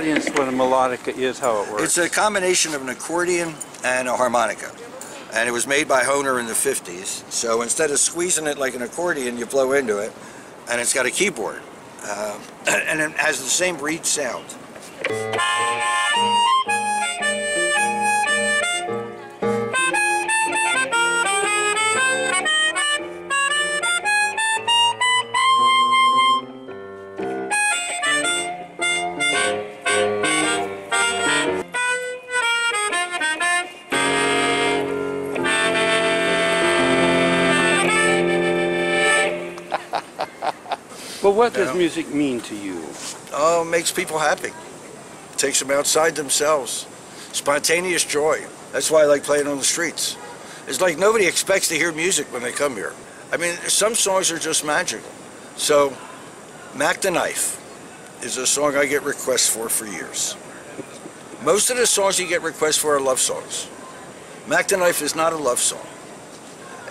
audience what a melodica is, how it works. It's a combination of an accordion and a harmonica. And it was made by Hohner in the 50s. So instead of squeezing it like an accordion, you blow into it. And it's got a keyboard. And it has the same reed sound. Well, what does music mean to you? Oh, it makes people happy. It takes them outside themselves. Spontaneous joy. That's why I like playing on the streets. It's like nobody expects to hear music when they come here. I mean, some songs are just magical. So, Mac the Knife is a song I get requests for years. Most of the songs you get requests for are love songs. Mac the Knife is not a love song.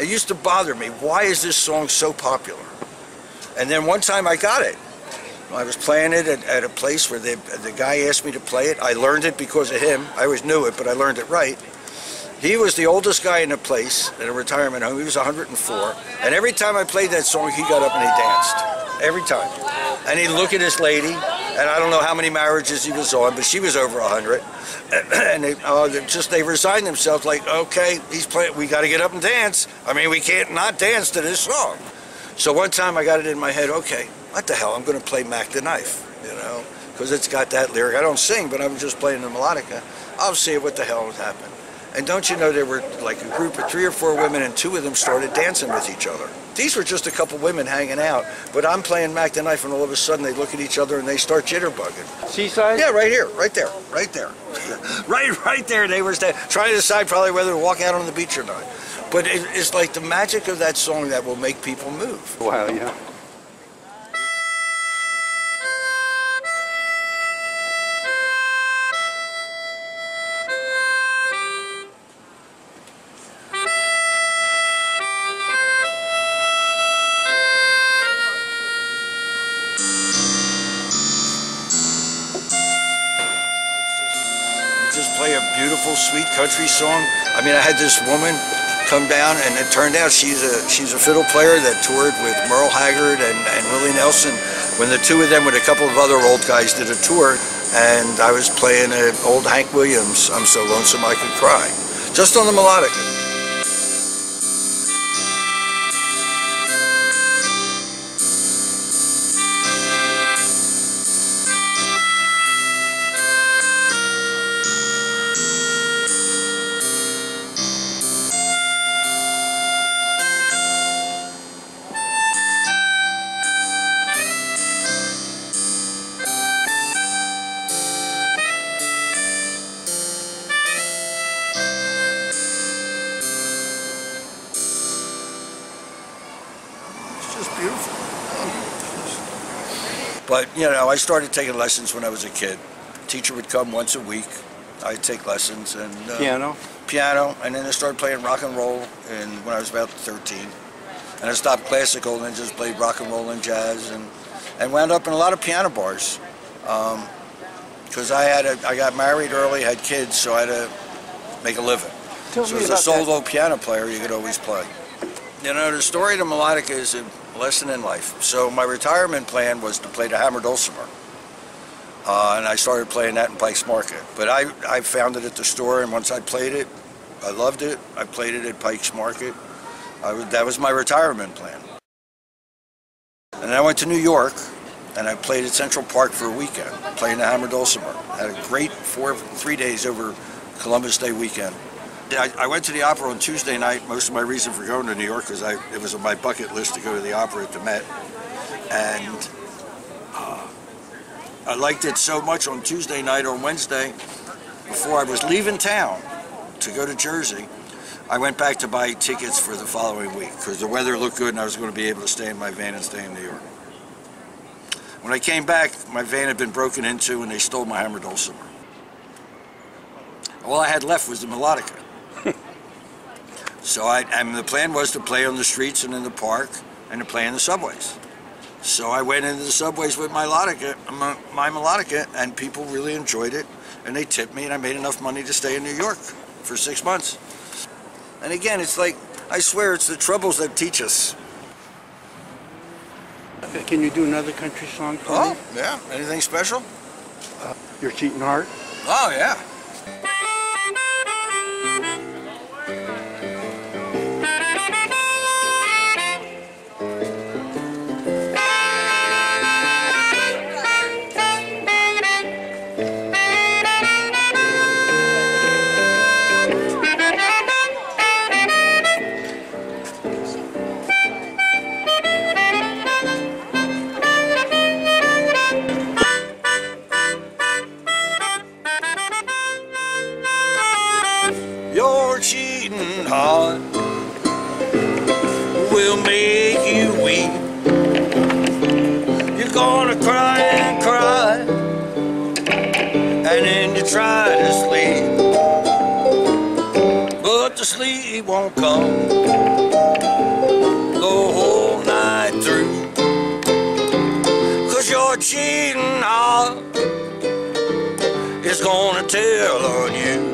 It used to bother me. Why is this song so popular? And then one time I got it. I was playing it at a place where the guy asked me to play it. I learned it because of him. I always knew it, but I learned it right. He was the oldest guy in the place, at a retirement home. He was 104. And every time I played that song, he got up and he danced. Every time. And he'd look at this lady, and I don't know how many marriages he was on, but she was over 100. And they resigned themselves like, okay, he's playing, we got to get up and dance. I mean, we can't not dance to this song. So one time I got it in my head, okay, what the hell, I'm going to play Mac the Knife, you know, because it's got that lyric. I don't sing, but I'm just playing the melodica. I'll see what the hell has happened. And don't you know, there were like a group of 3 or 4 women, and 2 of them started dancing with each other. These were just a couple women hanging out, but I'm playing Mac the Knife, and all of a sudden they look at each other and they start jitterbugging. Seaside? Yeah, right here, right there, right there. right there, they were trying to decide probably whether to walk out on the beach or not. But it's like the magic of that song that will make people move. Wow, yeah. Just play a beautiful, sweet country song. I mean, I had this woman come down, and it turned out she's a fiddle player that toured with Merle Haggard and Willie Nelson. When the 2 of them with a couple of other old guys did a tour, and I was playing an old Hank Williams, I'm So Lonesome I Could Cry, just on the melodica. Beautiful. But, you know, I started taking lessons when I was a kid. Teacher would come once a week. I'd take lessons. And piano? Piano, and then I started playing rock and roll when I was about 13. And I stopped classical and then just played rock and roll and jazz and wound up in a lot of piano bars. Because I got married early, had kids, so I had to make a living. So as a solo piano player, you could always play. You know, the story of the melodica is a lesson in life. So my retirement plan was to play the hammered dulcimer. And I started playing that in Pike's Market. But I found it at the store, and once I played it, I loved it. I played it at Pike's Market. That was my retirement plan. And then I went to New York, and I played at Central Park for a weekend, playing the hammered dulcimer. Had a great 3 days over Columbus Day weekend. I went to the opera on Tuesday night. Most of my reason for going to New York was it was on my bucket list to go to the opera at the Met. And I liked it so much on Tuesday night. On Wednesday, before I was leaving town to go to Jersey, I went back to buy tickets for the following week because the weather looked good and I was going to be able to stay in my van and stay in New York. When I came back, my van had been broken into and they stole my hammered dulcimer. All I had left was the melodica. So the plan was to play on the streets and in the park and to play in the subways. So I went into the subways with my melodica, and people really enjoyed it, and they tipped me, and I made enough money to stay in New York for 6 months. And again, it's like, I swear, it's the troubles that teach us. Can you do another country song for me? Oh, yeah. Anything special? Your Cheating Heart? Oh, yeah. Your cheating heart will make you weep. You're gonna cry and cry, and then you try to sleep, but the sleep won't come the whole night through. 'Cause your cheating heart is gonna tell on you.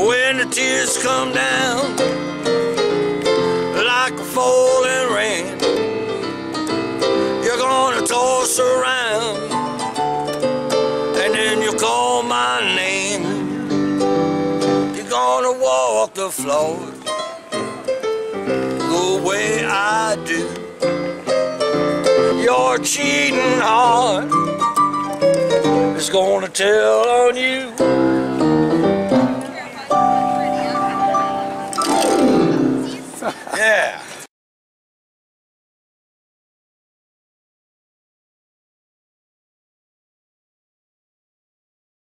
When the tears come down like a falling rain, you're gonna toss around, and then you call my name. You're gonna walk the floor the way I do. Your cheating heart is gonna tell on you. Yeah.